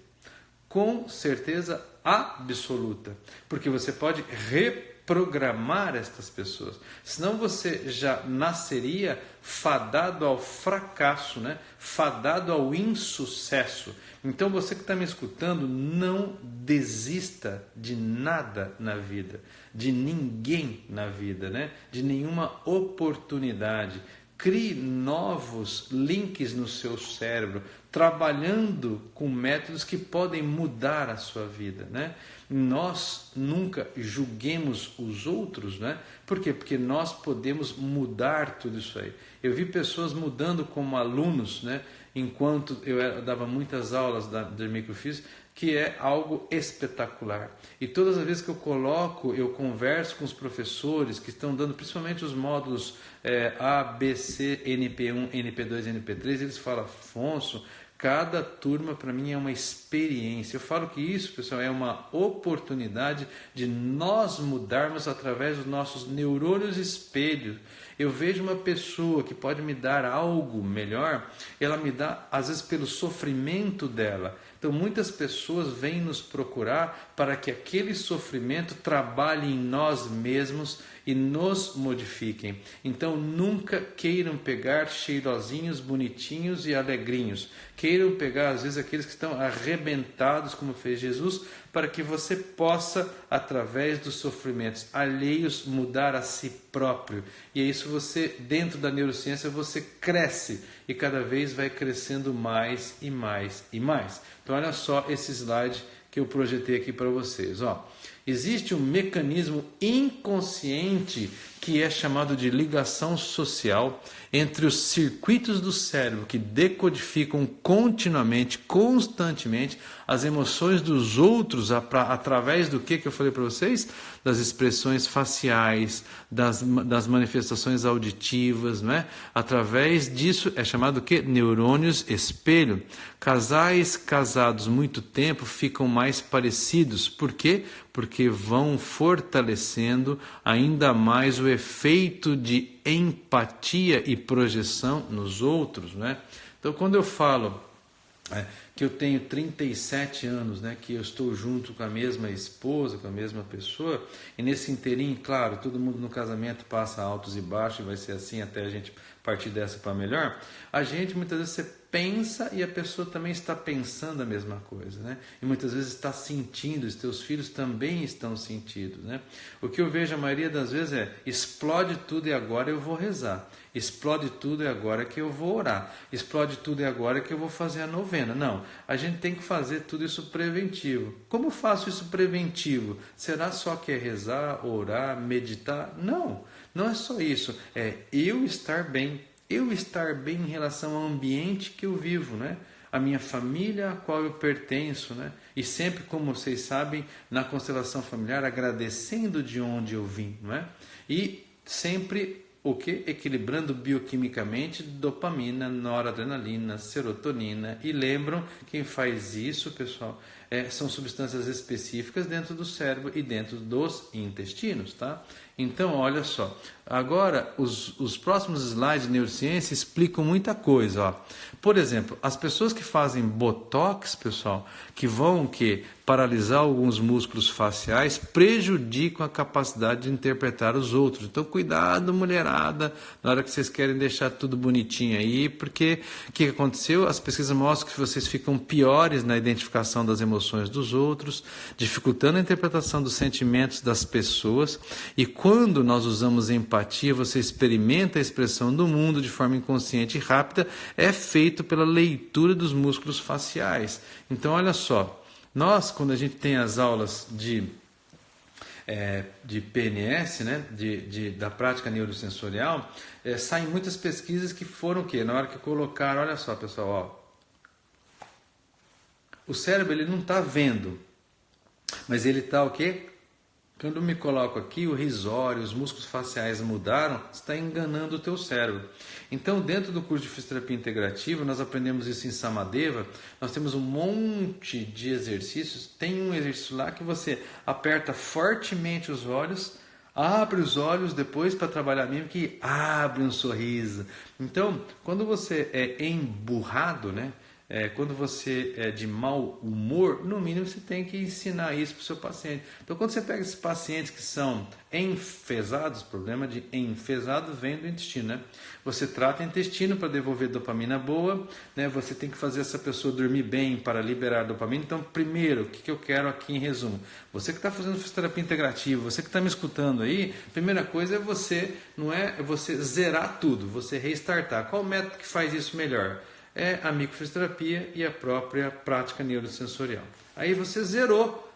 Com certeza absoluta. Porque você pode reprogramar estas pessoas. Senão você já nasceria fadado ao fracasso, né? Fadado ao insucesso. Então você que está me escutando, não desista de nada na vida, de ninguém na vida, né? De nenhuma oportunidade. Crie novos links no seu cérebro, trabalhando com métodos que podem mudar a sua vida, né? Nós nunca julguemos os outros, né? Por quê? Porque nós podemos mudar tudo isso aí. Eu vi pessoas mudando como alunos, né? Enquanto eu dava muitas aulas de microfísica, que é algo espetacular. E todas as vezes que eu converso com os professores que estão dando principalmente os módulos A, B, C, NP1, NP2, NP3, eles falam: Afonso, cada turma para mim é uma experiência. Eu falo que isso, pessoal, é uma oportunidade de nós mudarmos através dos nossos neurônios espelhos. Eu vejo uma pessoa que pode me dar algo melhor, ela me dá, às vezes, pelo sofrimento dela. Então, muitas pessoas vêm nos procurar para que aquele sofrimento trabalhe em nós mesmos e nos modifiquem. Então, nunca queiram pegar cheirosinhos, bonitinhos e alegrinhos. Queiram pegar, às vezes, aqueles que estão arrebentados, como fez Jesus, para que você possa, através dos sofrimentos alheios, mudar a si próprio. E é isso, você, dentro da neurociência, você cresce e cada vez vai crescendo mais e mais e mais. Então, olha só esse slide que eu projetei aqui para vocês. Ó, existe um mecanismo inconsciente que é chamado de ligação social entre os circuitos do cérebro que decodificam continuamente, constantemente, as emoções dos outros através do que eu falei para vocês? Das expressões faciais, das manifestações auditivas, né? Através disso é chamado o quê? Neurônios espelho. Casais casados muito tempo ficam mais parecidos. Por quê? Porque vão fortalecendo ainda mais o efeito de empatia e projeção nos outros, né? Então, quando eu falo que eu tenho 37 anos, né, que eu estou junto com a mesma esposa, com a mesma pessoa, e nesse inteirinho, claro, todo mundo no casamento passa altos e baixos, e vai ser assim até a gente partir dessa para melhor, a gente muitas vezes você pensa e a pessoa também está pensando a mesma coisa, né? E muitas vezes está sentindo, os teus filhos também estão sentindo, né? O que eu vejo a maioria das vezes é: explode tudo e agora eu vou rezar, explode tudo e agora que eu vou orar, explode tudo e agora que eu vou fazer a novena. Não, a gente tem que fazer tudo isso preventivo. Como eu faço isso preventivo? Será só que é rezar, orar, meditar? Não, não é só isso, é eu estar bem em relação ao ambiente que eu vivo, né? A minha família a qual eu pertenço, né? E sempre, como vocês sabem, na constelação familiar, agradecendo de onde eu vim, né? E sempre o que? Equilibrando bioquimicamente dopamina, noradrenalina, serotonina. E lembram, quem faz isso, pessoal, são substâncias específicas dentro do cérebro e dentro dos intestinos, tá? Então, olha só, agora os próximos slides de neurociência explicam muita coisa, ó. Por exemplo, as pessoas que fazem botox, pessoal, que vão paralisar alguns músculos faciais, prejudicam a capacidade de interpretar os outros. Então, cuidado, mulherada, na hora que vocês querem deixar tudo bonitinho aí, porque o que aconteceu? As pesquisas mostram que vocês ficam piores na identificação das emoções dos outros, dificultando a interpretação dos sentimentos das pessoas. E quando nós usamos empatia, você experimenta a expressão do mundo de forma inconsciente e rápida, é feito pela leitura dos músculos faciais. Então, olha só, nós, quando a gente tem as aulas de PNS, né, da prática neurosensorial, saem muitas pesquisas que foram o quê? Na hora que colocaram, olha só, pessoal, ó, o cérebro ele não está vendo, mas ele está o quê? Quando eu me coloco aqui, o risório, os músculos faciais mudaram, está enganando o teu cérebro. Então, dentro do curso de fisioterapia integrativa, nós aprendemos isso em Samadeva, nós temos um monte de exercícios, tem um exercício lá que você aperta fortemente os olhos, abre os olhos depois para trabalhar mesmo, que abre um sorriso. Então, quando você é emburrado, né? Quando você é de mau humor, no mínimo você tem que ensinar isso para o seu paciente. Então, quando você pega esses pacientes que são enfesados, problema de enfesado vem do intestino, né? Você trata o intestino para devolver dopamina boa, né? Você tem que fazer essa pessoa dormir bem para liberar dopamina. Então, primeiro, o que eu quero aqui em resumo? Você que está fazendo fisioterapia integrativa, você que está me escutando aí, primeira coisa é você zerar tudo, você restartar. Qual o método que faz isso melhor? é a microfisioterapia e a própria prática neurosensorial. Aí você zerou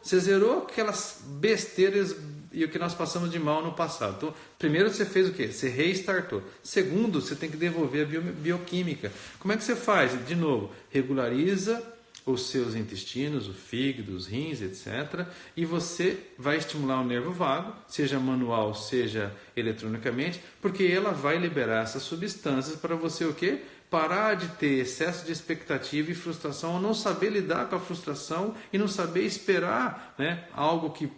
aquelas besteiras e o que nós passamos de mal no passado. Então, primeiro você fez o quê? Você restartou. Segundo, você tem que devolver a bioquímica. Como é que você faz? De novo, regulariza os seus intestinos, o fígado, os rins, etc. E você vai estimular o nervo vago, seja manual, seja eletronicamente, porque ela vai liberar essas substâncias para você o quê? Parar de ter excesso de expectativa e frustração, ou não saber lidar com a frustração e não saber esperar, né, algo que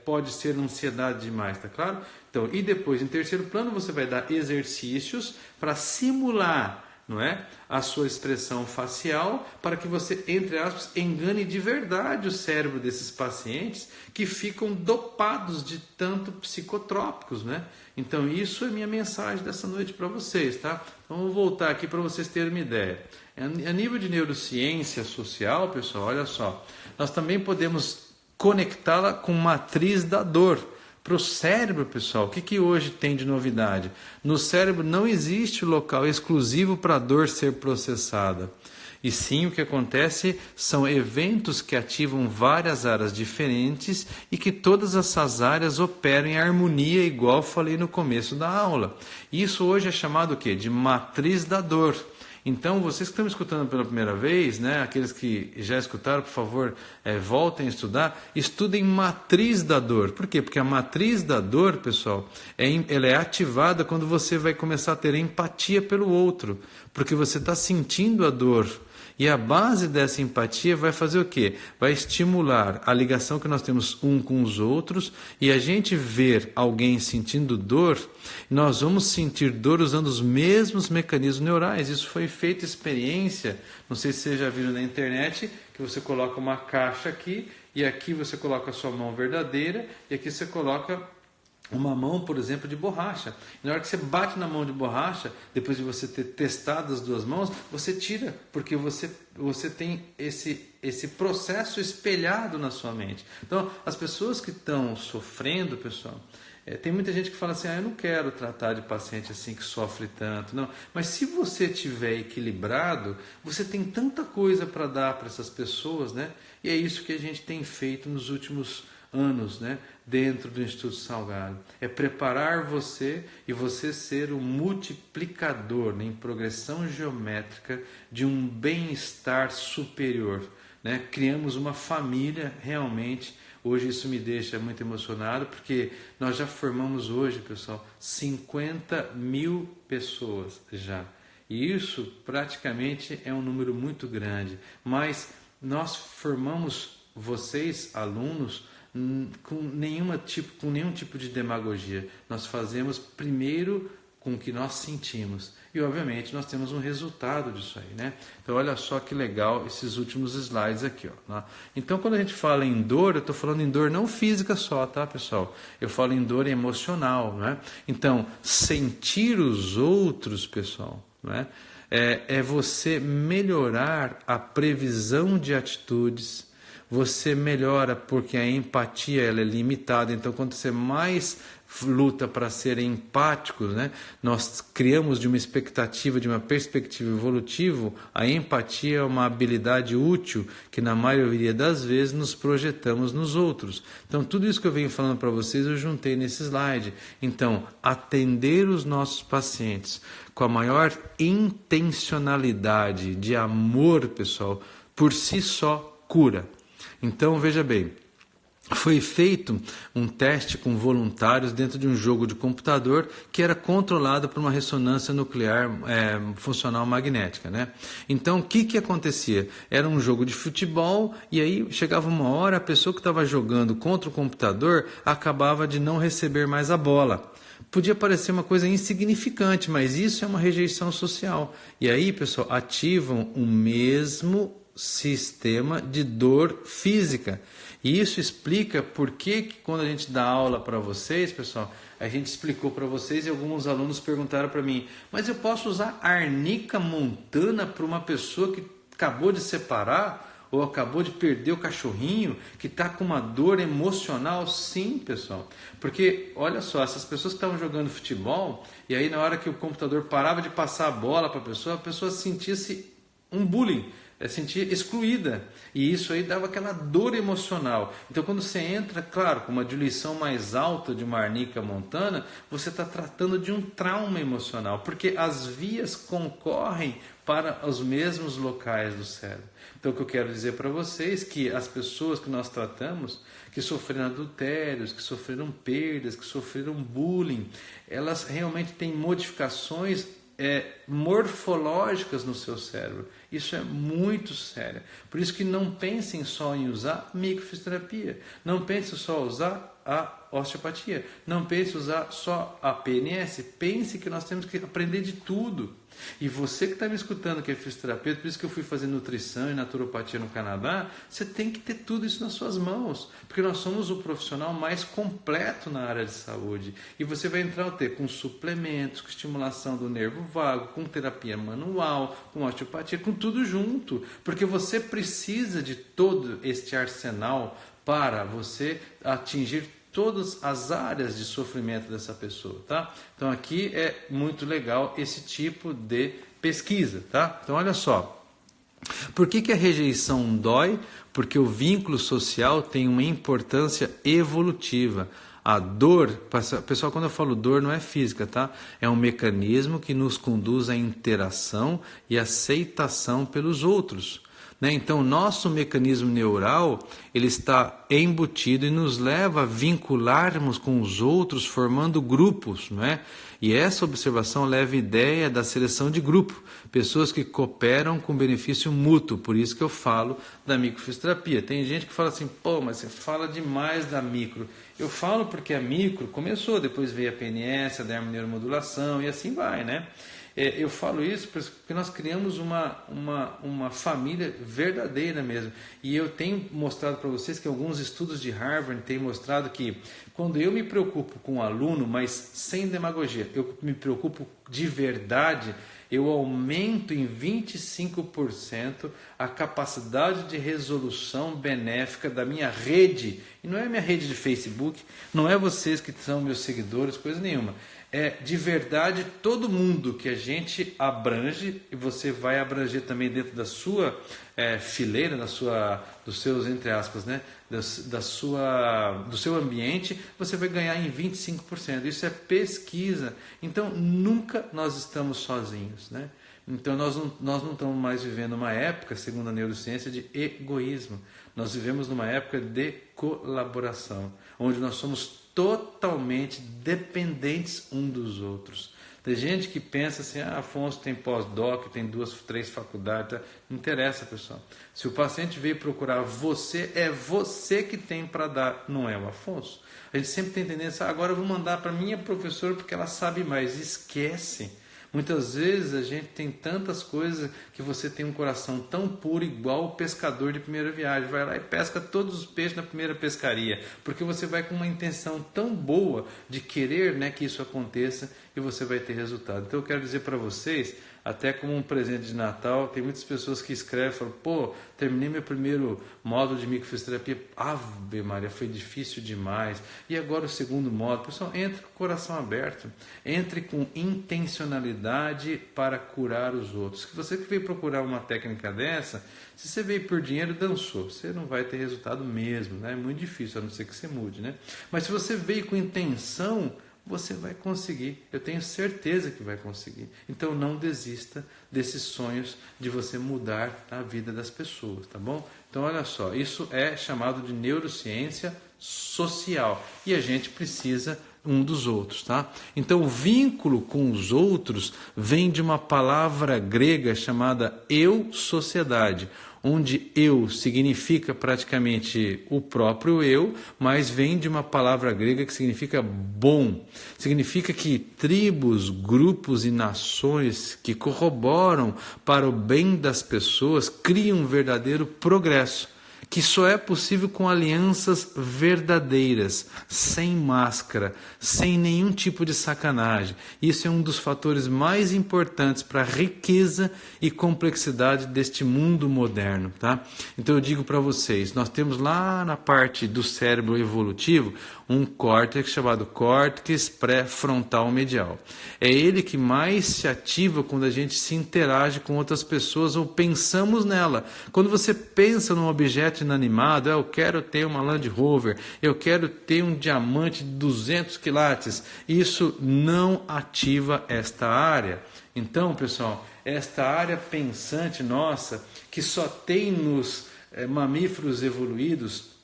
pode ser ansiedade demais, tá claro? Então, e depois, em terceiro plano, você vai dar exercícios para simular, não é, a sua expressão facial, para que você, entre aspas, engane de verdade o cérebro desses pacientes que ficam dopados de tanto psicotrópicos, né? Então isso é minha mensagem dessa noite para vocês, tá? Então vamos voltar aqui para vocês terem uma ideia. A nível de neurociência social, pessoal, olha só, nós também podemos conectá-la com matriz da dor. Para o cérebro, pessoal, o que hoje tem de novidade? No cérebro não existe local exclusivo para a dor ser processada. E sim, o que acontece são eventos que ativam várias áreas diferentes e que todas essas áreas operam em harmonia, igual falei no começo da aula. Isso hoje é chamado o quê? De matriz da dor. Então, vocês que estão me escutando pela primeira vez, né, aqueles que já escutaram, por favor, voltem a estudar, estudem matriz da dor. Por quê? Porque a matriz da dor, pessoal, ela é ativada quando você vai começar a ter empatia pelo outro, porque você está sentindo a dor. E a base dessa empatia vai fazer o quê? Vai estimular a ligação que nós temos um com os outros, e a gente ver alguém sentindo dor, nós vamos sentir dor usando os mesmos mecanismos neurais. Isso foi feita experiência, não sei se vocês já viram na internet, que você coloca uma caixa aqui, e aqui você coloca a sua mão verdadeira, e aqui você coloca uma mão, por exemplo, de borracha. E na hora que você bate na mão de borracha, depois de você ter testado as duas mãos, você tira, porque você tem esse processo espelhado na sua mente. Então, as pessoas que estão sofrendo, pessoal, tem muita gente que fala assim, eu não quero tratar de paciente assim que sofre tanto. Não, mas se você estiver equilibrado, você tem tanta coisa para dar para essas pessoas, né? E é isso que a gente tem feito nos últimos anos, né, dentro do Instituto Salgado. É preparar você e você ser um multiplicador, né, em progressão geométrica de um bem-estar superior, né? Criamos uma família realmente. Hoje isso me deixa muito emocionado, porque nós já formamos hoje, pessoal, 50 mil pessoas já. E isso praticamente é um número muito grande. Mas nós formamos vocês, alunos, com nenhum tipo de demagogia. Nós fazemos primeiro com o que nós sentimos. E obviamente nós temos um resultado disso aí, né? Então olha só que legal esses últimos slides aqui, ó, né? Então quando a gente fala em dor, eu estou falando em dor não física só, tá, pessoal? Eu falo em dor emocional, né? Então sentir os outros, pessoal, né? É você melhorar a previsão de atitudes. Você melhora porque a empatia ela é limitada. Então, quanto você mais luta para ser empático, né, nós criamos de uma expectativa, de uma perspectiva evolutiva, a empatia é uma habilidade útil que, na maioria das vezes, nos projetamos nos outros. Então, tudo isso que eu venho falando para vocês, eu juntei nesse slide. Então, atender os nossos pacientes com a maior intencionalidade de amor, pessoal, por si só cura. Então, veja bem, foi feito um teste com voluntários dentro de um jogo de computador que era controlado por uma ressonância nuclear funcional magnética, né? Então, o que acontecia? Era um jogo de futebol e aí chegava uma hora, a pessoa que estava jogando contra o computador acabava de não receber mais a bola. Podia parecer uma coisa insignificante, mas isso é uma rejeição social. E aí, pessoal, ativam o mesmo sistema de dor física. E isso explica por que quando a gente dá aula para vocês, pessoal, a gente explicou para vocês e alguns alunos perguntaram para mim, mas eu posso usar arnica montana para uma pessoa que acabou de separar ou acabou de perder o cachorrinho, que está com uma dor emocional? Sim, pessoal. Porque, olha só, essas pessoas que estavam jogando futebol, e aí na hora que o computador parava de passar a bola para a pessoa sentia-se um bullying, sentir excluída. E isso aí dava aquela dor emocional. Então, quando você entra, claro, com uma diluição mais alta de uma arnica montana, você está tratando de um trauma emocional, porque as vias concorrem para os mesmos locais do cérebro. Então, o que eu quero dizer para vocês é que as pessoas que nós tratamos, que sofreram adultérios, que sofreram perdas, que sofreram bullying, elas realmente têm modificações morfológicas no seu cérebro. Isso é muito sério. Por isso que não pensem só em usar microfisioterapia. Não pensem só em usar a osteopatia. Não pensem em usar só a PNS. Pense que nós temos que aprender de tudo. E você que está me escutando, que é fisioterapeuta, por isso que eu fui fazer nutrição e naturopatia no Canadá, você tem que ter tudo isso nas suas mãos, porque nós somos o profissional mais completo na área de saúde. E você vai entrar com suplementos, com estimulação do nervo vago, com terapia manual, com osteopatia, com tudo junto, porque você precisa de todo este arsenal para você atingir todas as áreas de sofrimento dessa pessoa, tá? Então aqui é muito legal esse tipo de pesquisa, tá? Então olha só, por que a rejeição dói? Porque o vínculo social tem uma importância evolutiva. A dor, pessoal, quando eu falo dor não é física, tá? É um mecanismo que nos conduz à interação e aceitação pelos outros. Então, nosso mecanismo neural ele está embutido e nos leva a vincularmos com os outros, formando grupos. Não é? E essa observação leva a ideia da seleção de grupo, pessoas que cooperam com benefício mútuo. Por isso que eu falo da microfisioterapia. Tem gente que fala assim, pô, mas você fala demais da micro. Eu falo porque a micro começou, depois veio a PNS, a dermoneuromodulação e assim vai, né? Eu falo isso porque nós criamos uma família verdadeira mesmo. E eu tenho mostrado para vocês que alguns estudos de Harvard têm mostrado que quando eu me preocupo com o aluno, mas sem demagogia, eu me preocupo de verdade, eu aumento em 25% a capacidade de resolução benéfica da minha rede. E não é minha rede de Facebook, não é vocês que são meus seguidores, coisa nenhuma. É de verdade todo mundo que a gente abrange, e você vai abranger também dentro da sua fileira, dos seus, entre aspas, né? Do seu ambiente, você vai ganhar em 25%. Isso é pesquisa. Então, nunca nós estamos sozinhos, né? Então, nós não estamos mais vivendo uma época, segundo a neurociência, de egoísmo. Nós vivemos numa época de colaboração, onde nós somos totalmente dependentes um dos outros. Tem gente que pensa assim, Afonso tem pós-doc, tem 2, 3 faculdades, tá? Não interessa, pessoal. Se o paciente veio procurar você, é você que tem para dar, não é o Afonso. A gente sempre tem tendência, agora eu vou mandar para minha professora porque ela sabe mais. Esquece. Muitas vezes a gente tem tantas coisas que você tem um coração tão puro igual o pescador de primeira viagem. Vai lá e pesca todos os peixes na primeira pescaria, porque você vai com uma intenção tão boa de querer, né, que isso aconteça e você vai ter resultado. Então eu quero dizer para vocês, até como um presente de Natal, tem muitas pessoas que escrevem, falam, pô, terminei meu primeiro módulo de microfisioterapia, Ave Maria, foi difícil demais, e agora o segundo módulo. Pessoal, entre com o coração aberto, entre com intencionalidade para curar os outros. Se você que veio procurar uma técnica dessa, se você veio por dinheiro, dançou, você não vai ter resultado mesmo, né? É muito difícil, a não ser que você mude, né? Mas se você veio com intenção, você vai conseguir, eu tenho certeza que vai conseguir. Então não desista desses sonhos de você mudar a vida das pessoas, tá bom? Então olha só, isso é chamado de neurociência social e a gente precisa um dos outros, tá? Então o vínculo com os outros vem de uma palavra grega chamada eu-sociedade, onde eu significa praticamente o próprio eu, mas vem de uma palavra grega que significa bom. Significa que tribos, grupos e nações que corroboram para o bem das pessoas criam um verdadeiro progresso. que só é possível com alianças verdadeiras, sem máscara, sem nenhum tipo de sacanagem. Isso é um dos fatores mais importantes para a riqueza e complexidade deste mundo moderno, tá? Então eu digo para vocês, nós temos lá na parte do cérebro evolutivo um córtex chamado córtex pré-frontal medial. É ele que mais se ativa quando a gente se interage com outras pessoas ou pensamos nela. Quando você pensa num objeto inanimado, eu quero ter uma Land Rover, eu quero ter um diamante de 200 quilates, isso não ativa esta área. Então, pessoal, esta área pensante nossa, que só tem nos mamíferos evoluídos,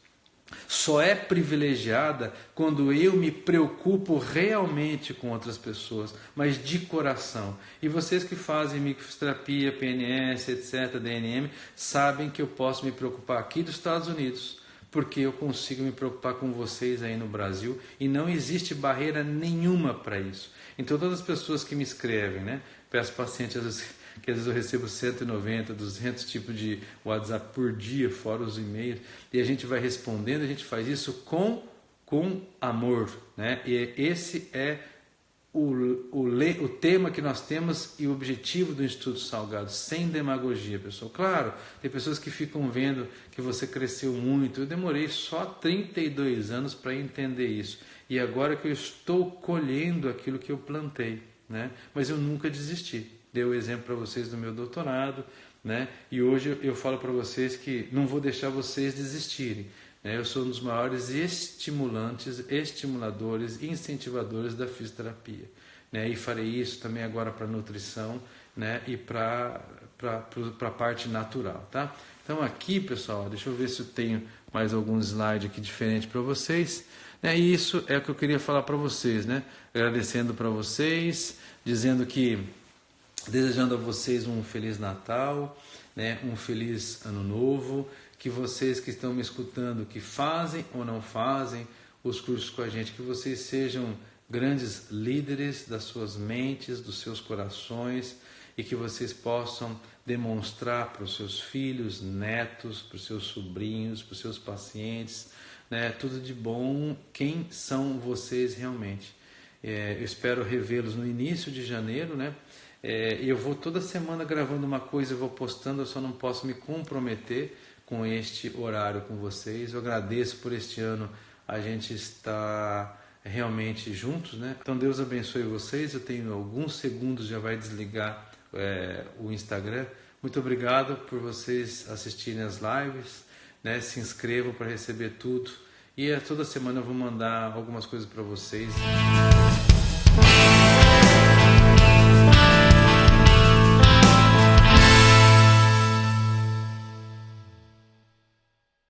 só é privilegiada quando eu me preocupo realmente com outras pessoas, mas de coração. E vocês que fazem microfisioterapia, PNS, etc., DNM, sabem que eu posso me preocupar aqui dos Estados Unidos, porque eu consigo me preocupar com vocês aí no Brasil e não existe barreira nenhuma para isso. Então todas as pessoas que me escrevem, né? Peço paciente, às vezes eu recebo 190, 200 tipos de WhatsApp por dia, fora os e-mails, e a gente vai respondendo, a gente faz isso com amor, né? E esse é o tema que nós temos e o objetivo do Instituto Salgado, sem demagogia, pessoal. Claro, tem pessoas que ficam vendo que você cresceu muito. Eu demorei só 32 anos para entender isso. E agora que eu estou colhendo aquilo que eu plantei, né? Mas eu nunca desisti. Dei o exemplo para vocês do meu doutorado, né? E hoje eu falo para vocês que não vou deixar vocês desistirem. Eu sou um dos maiores estimuladores e incentivadores da fisioterapia, né? E farei isso também agora para nutrição, né? E para a parte natural, tá? Então aqui, pessoal, deixa eu ver se eu tenho mais algum slide aqui diferente para vocês, né? E isso é o que eu queria falar para vocês, né? Agradecendo para vocês, desejando a vocês um Feliz Natal, né? Um Feliz Ano Novo, que vocês que estão me escutando, que fazem ou não fazem os cursos com a gente, que vocês sejam grandes líderes das suas mentes, dos seus corações, e que vocês possam demonstrar para os seus filhos, netos, para os seus sobrinhos, para os seus pacientes, né? Tudo de bom, quem são vocês realmente. Eu espero revê-los no início de janeiro, né? Eu vou toda semana gravando uma coisa, eu vou postando, eu só não posso me comprometer com este horário com vocês. Eu agradeço por este ano a gente estar realmente juntos, né? Então Deus abençoe vocês. Eu tenho alguns segundos, já vai desligar o Instagram. Muito obrigado por vocês assistirem as lives, né? Se inscrevam para receber tudo. E toda semana eu vou mandar algumas coisas para vocês.